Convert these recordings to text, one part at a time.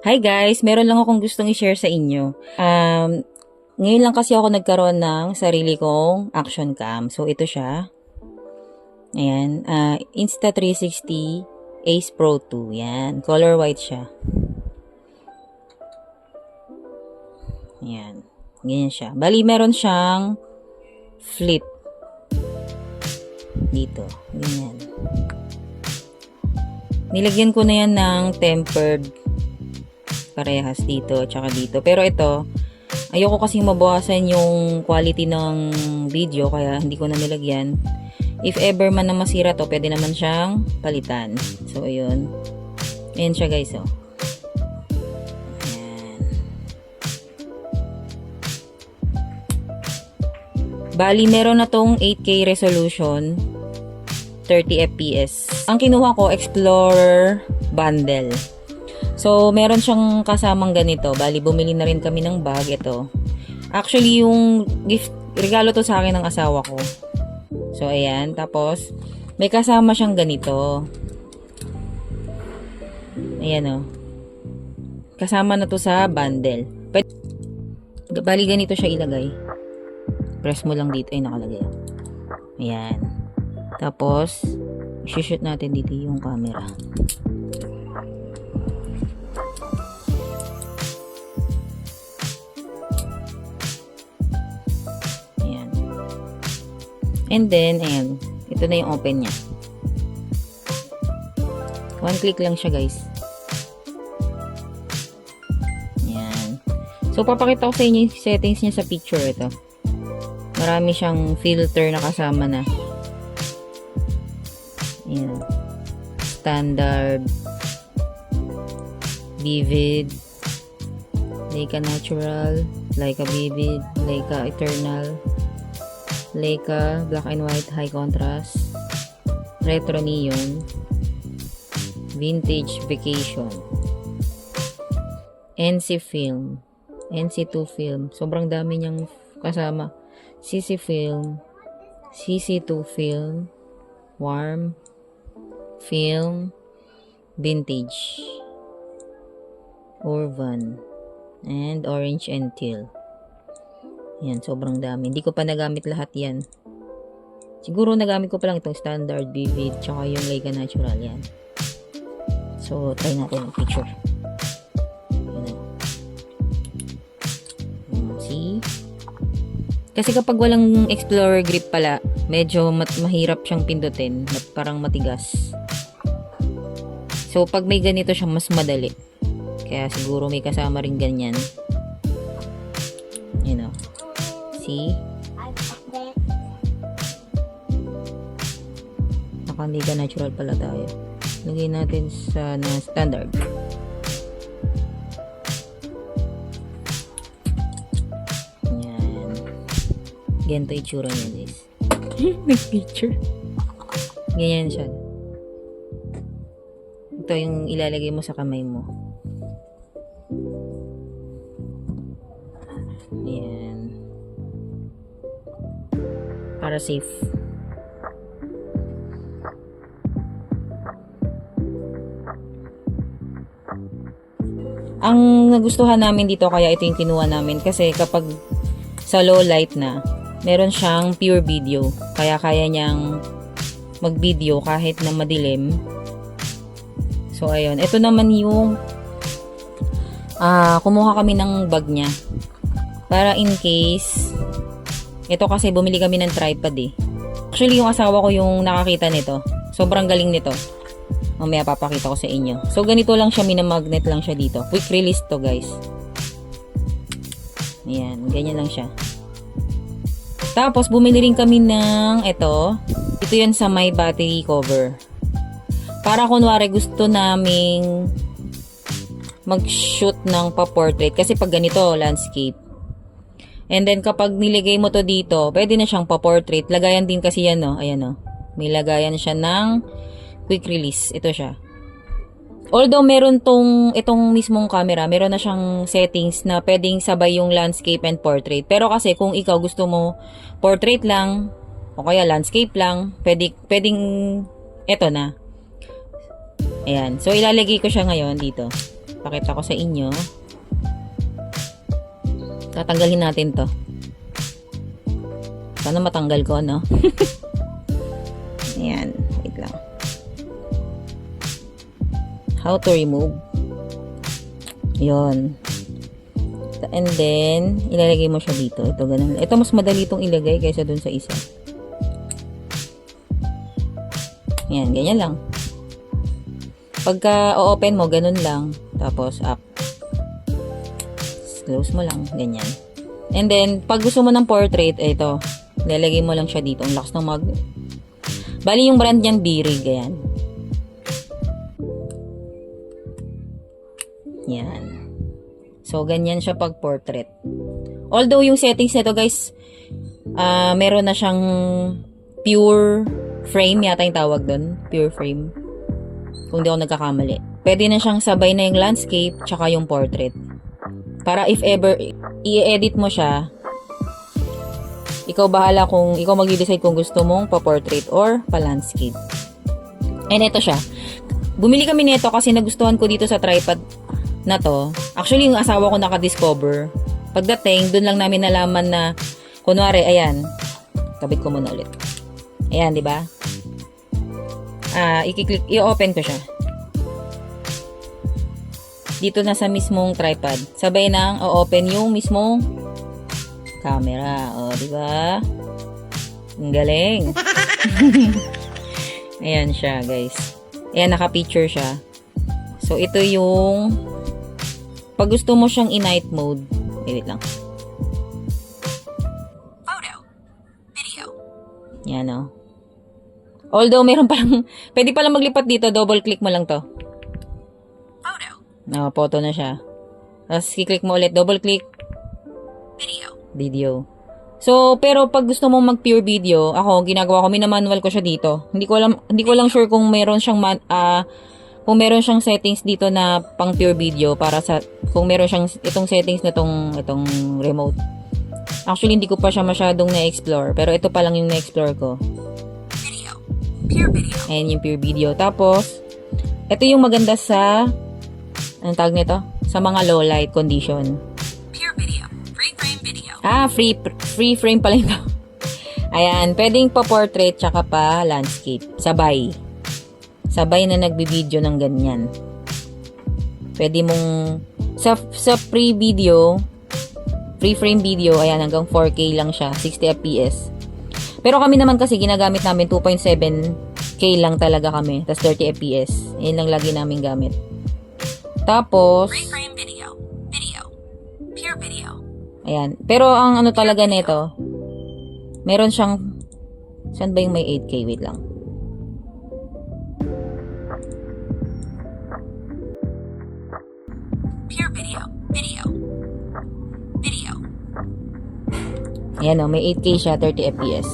Hi guys, meron lang akong gustong i-share sa inyo. Ngayon lang kasi ako nagkaroon ng sarili kong action cam. So ito siya. Ayan, Insta360 Ace Pro 2. Yan, color white siya. Ayan, ganyan siya. Bali, meron siyang flip dito. Ganyan. Nilagyan ko na yan ng tempered parehas dito tsaka dito. Pero ito, ayoko kasi mabawasan yung quality ng video kaya hindi ko na nilagyan. If ever man na masira to, pwede naman siyang palitan. So, ayun. Ayan siya guys, oh. Ayan. Bali, meron na tong 8K resolution, 30 FPS. Ang kinuha ko, Explorer Bundle. So, meron siyang kasamang ganito. Bali, bumili na rin kami ng bag. Ito. Actually, yung gift, regalo to sa akin ng asawa ko. So, ayan. Tapos, may kasama siyang ganito. Ayan, o. Kasama na to sa bundle. Bali, ganito siya ilagay. Press mo lang dito. Ay, nakalagay. Ayan. Tapos, shoot natin dito yung camera. And then, ayan. Ito na yung open niya. One click lang siya, guys. Ayan. So, papakita ko sa inyo yung settings niya sa picture. Ito. Marami siyang filter na kasama na. Ayan. Standard. Vivid. Leica Natural. Leica Vivid. Leica Eternal. Leica, black and white, high contrast, retro neon, vintage vacation, NC film, NC2 film, sobrang dami niyang kasama, CC film, CC2 film, warm, film, vintage, Urban, and orange and teal. Yan, sobrang dami. Hindi ko pa nagamit lahat yan. Siguro nagamit ko pa lang itong standard, vivid, tsaka yung Leica Natural. Yan. So, try natin ang picture. Yan. See? Kasi kapag walang Explorer grip pala, medyo mahirap siyang pindutin. Parang matigas. So, pag may ganito siya, mas madali. Kaya siguro may kasama rin ganyan. You know. See? Naka-Leica Natural pala tayo. Lagay natin sa standard. Yan. Ganito itsura niya, guys. Nag-picture. Ganyan siya. Ito yung ilalagay mo sa kamay mo. Ayan. Para safe. Ang nagustuhan namin dito, kaya ito yung kinuha namin, kasi kapag sa low light na, meron siyang pure video. Kaya kaya niyang mag-video kahit na madilim. So, ayun. Ito naman yung kumuha kami ng bag niya. Para in case, ito kasi bumili kami ng tripod eh. Actually, yung asawa ko yung nakakita nito. Sobrang galing nito. Mamaya papakita ko sa inyo. So, ganito lang siya. Minamagnet lang siya dito. Quick release to, guys. Ayan. Ganyan lang siya. Tapos, bumili rin kami ng ito. Ito yan sa may battery cover. Para kunwari gusto naming mag-shoot ng pa-portrait. Kasi pag ganito, landscape. And then, kapag nilagay mo to dito, pwede na siyang pa-portrait. Lagayan din kasi yan, no? Ayan, no? May lagayan siya ng quick release. Ito siya. Although, meron itong mismong camera, meron na siyang settings na pwedeng sabay yung landscape and portrait. Pero kasi, kung ikaw gusto mo portrait lang, o kaya landscape lang, pwedeng ito na. Ayan. So, ilalagay ko siya ngayon dito. Pakita ko sa inyo. Tatanggalin natin to. Sana matanggal ko, no? Ayan. Wait lang. How to remove. Yun. And then, ilalagay mo siya dito. Ito, ganun. Ito, mas madali itong ilagay kaysa dun sa isa. Yan, ganyan lang. Pagka o-open mo, ganun lang. Tapos, up. Close mo lang. Ganyan. And then, pag gusto mo ng portrait, ito. Ilalagay mo lang siya dito. Ang lakas ng magnet. Bali, yung brand niyan, Birig. Ayan. Yan. So, ganyan siya pag portrait. Although, yung settings nito, guys, meron na siyang pure frame, yata yung tawag doon. Pure frame. Kung di ako nagkakamali. Pwede na siyang sabay na yung landscape, tsaka yung portrait. Para if ever, i-edit mo siya, ikaw bahala kung, ikaw mag-decide kung gusto mong pa-portrait or pa-landscape. And ito siya. Bumili kami nito kasi nagustuhan ko dito sa tripod na to. Actually, yung asawa ko nakadiscover. Pagdating, dun lang namin nalaman na, kunwari, ayan, kabit ko muna ulit. Ayan, di ba? I-click, i-open ko siya. Dito na sa mismong tripod. Sabay nang o-open yung mismong camera. O, di ba? Ang galing. Ayan siya, guys. Ayan, naka-picture siya. So, ito yung pag gusto mo siyang i-night mode. Wait lang. Photo. Video. Yan, o. Although, meron palang, pwede palang maglipat dito. Double click mo lang to. Photo. No, photo na siya. Tapos, i-click mo ulit. Double click. Video. So, pero pag gusto mong mag pure video, ako, ginagawa ko, minamanual ko siya dito. Hindi ko lang sure kung meron siyang, kung meron siyang settings dito na pang pure video para sa, kung meron siyang itong settings na itong remote. Actually, hindi ko pa siya masyadong na-explore. Pero ito pa lang yung na-explore ko. Video. Pure video. Ayan yung pure video. Tapos, ito yung maganda sa, anong tawag nito? Sa mga low light condition. Pure video. Free frame video. Free frame pala ito. Ayan, pwedeng pa-portrait tsaka pa landscape. Sabay. Sabay na nagbi-video ng ganyan. Pwede mong, sa free video, free frame video, ayan, hanggang 4K lang siya, 60 fps. Pero kami naman kasi ginagamit namin 2.7K lang talaga kami, tas 30 fps. Yan lang lagi namin gamit. Tapos, free frame video. Video. Pure video. Ayan. Pero ang ano talaga nito, meron siyang, saan ba yung may 8K? Wait lang. Pure video. Video. Video. Ayan o, may 8K siya, 30 fps.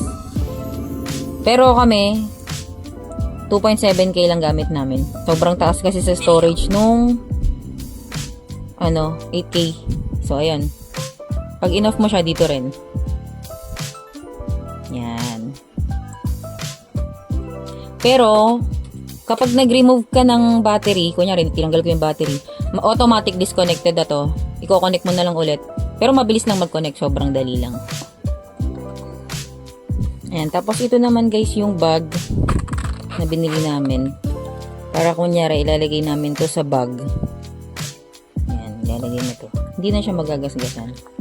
Pero kami, 2.7K lang gamit namin. Sobrang taas kasi sa storage nung 8K. So, ayan. Pag in-off mo siya, dito rin. Yan. Pero, kapag nag-remove ka ng battery, kunyari, tinanggal ko yung battery, automatic disconnected na to. Iko-connect mo na lang ulit. Pero mabilis lang mag-connect. Sobrang dali lang. Ayan. Tapos, ito naman guys, yung bag na binili namin. Para kunyari, ilalagay namin to sa bag. Ayan. Ilalagay na to. Hindi na siya magagasgasan.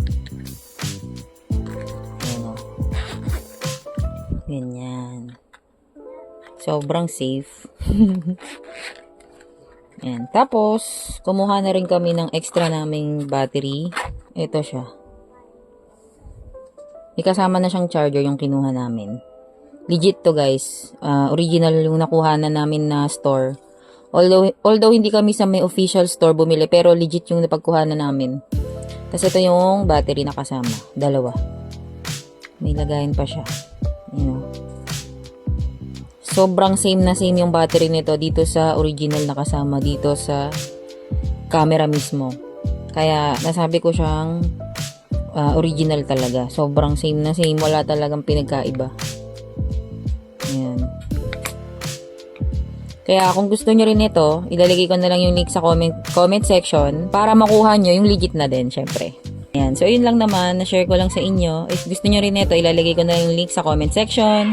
Ganyan. Sobrang safe. Ayan. Tapos, kumuha na rin kami ng extra naming battery. Ito siya. Ikasama na siyang charger yung kinuha namin. Legit to guys. Original yung nakuha na namin na store. Although hindi kami sa may official store bumili, pero legit yung napagkuha na namin. Tapos ito yung battery na kasama. Dalawa. May lagayin pa siya. Sobrang same na same yung battery nito dito sa original na kasama dito sa camera mismo. Kaya nasabi ko siyang original talaga. Sobrang same na same. Wala talagang pinagkaiba. Ayan. Kaya kung gusto nyo rin ito, ilalagay ko na lang yung link sa comment section para makuha nyo yung legit na din, syempre. Ayan. So, yun lang naman. Na-share ko lang sa inyo. If gusto nyo rin ito, ilalagay ko na yung link sa comment section.